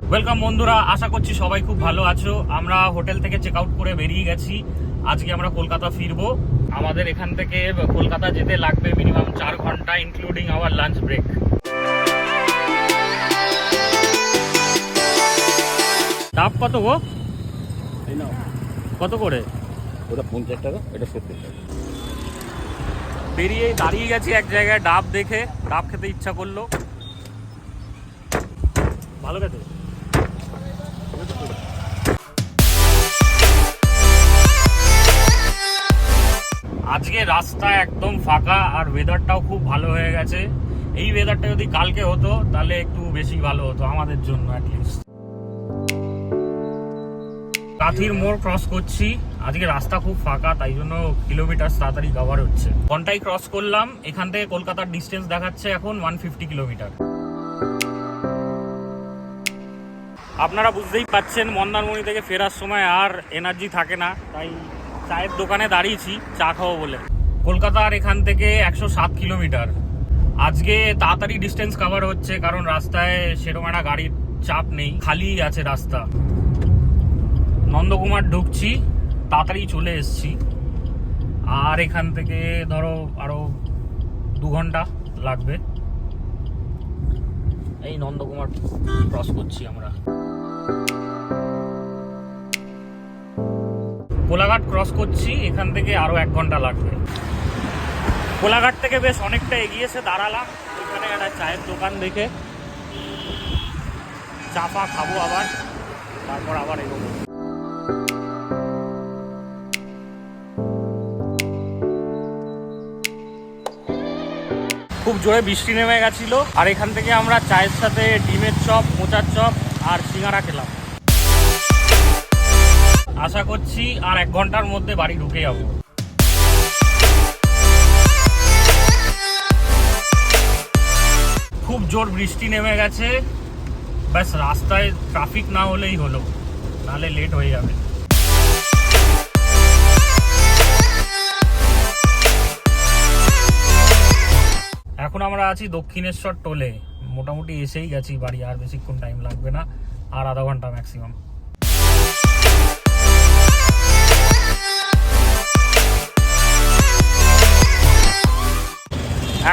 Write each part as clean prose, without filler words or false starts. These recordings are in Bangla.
ওয়েলকাম বন্ধুরা, আশা করছি সবাই খুব ভালো আছো। আমরা হোটেল থেকে চেক আউট করে বেরিয়ে গেছি। আজকে আমরা কলকাতা ফিরবো। আমাদের এখান থেকে কলকাতা যেতে লাগবে মিনিমাম 4 ঘন্টা, ইনক্লুডিং আওয়ার লাঞ্চ ব্রেক। ডাব কত গো? কত করে? ওটা 50 টাকা, এটা 70 টাকা। বেরিয়ে দাঁড়িয়ে গেছি এক জায়গায়, ডাব দেখে ডাব খেতে ইচ্ছা করলো। ভালো খেতে। আজকে রাস্তা একদম ফাঁকা আর ওয়েদারটাও খুব ভালো হয়ে গেছে। এই ওয়েদারটা যদি কালকে হতো তাহলে একটু বেশি ভালো হতো আমাদের জন্য অ্যাটলিস্ট। কাথির মোড় ক্রস করছি। আজকে রাস্তা খুব ফাঁকা, তাই জন্য কিলোমিটার তাড়াতাড়ি কভার হচ্ছে। ঘন্টায় ক্রস করলাম। এখান থেকে কলকাতার ডিস্টেন্স দেখাচ্ছে এখন 150 কিলোমিটার। আপনারা বুঝতেই পাচ্ছেন মন্দারমণি থেকে ফেরার সময় আর এনার্জি থাকে না, তাই চায়ের দোকানে দাঁড়িয়েছি চা খাবো বলে। কলকাতার এখান থেকে 107 কিলোমিটার। আজকে তাড়াতাড়ি ডিস্টেন্স কভার হচ্ছে কারণ রাস্তায় সেরকম একটা গাড়ির চাপ নেই, খালি আছে রাস্তা। নন্দকুমার ঢুকছি, তাড়াতাড়ি চলে এসছি। আর এখান থেকে ধরো আরো 2 ঘন্টা লাগবে। এই নন্দকুমার ক্রস করছি আমরা। কোলাঘাট ক্রস করছি, এখান থেকে আরো 1 ঘন্টা লাগবে। কোলাঘাট থেকে বেশ অনেকটা এগিয়েছে দাঁড়ালাম এখানে একটা চায়ের দোকান দেখে। চা পা খাবো আবার, তারপর আবার এগোবো। খুব জোরে বৃষ্টি নেমে গেছিল, আর এখান থেকে আমরা চায়ের সাথে ডিমের চপ, মোচার চপ আর সিঙ্গারা খেলাম। আশা করছি আর 1 ঘন্টার মধ্যে বাড়ি ঢুকে যাবো। খুব জোর বৃষ্টি নেমে গেছে, ব্যাস রাস্তায় ট্রাফিক না হলেই হলো, নাহলে লেট হয়ে যাবে। এখন আমরা আছি দক্ষিণেশ্বর টোলে। মোটামুটি এসেই গেছি বাড়ি, আর বেশিক্ষণ টাইম লাগবে না, আর আধা ঘন্টা ম্যাক্সিমাম।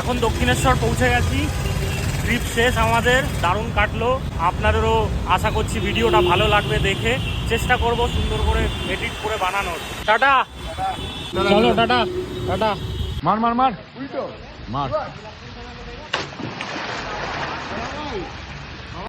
এখন দক্ষিণেশ্বর পৌঁছে গেছি। ট্রিপ শেষ আমাদের, দারুণ কাটলো। আপনাদেরও আশা করছি ভিডিওটা ভালো লাগবে দেখে। চেষ্টা করব সুন্দর করে এডিট করে বানানোর। টাটা, চলো টাটা টাটা। মার উল্টো মার।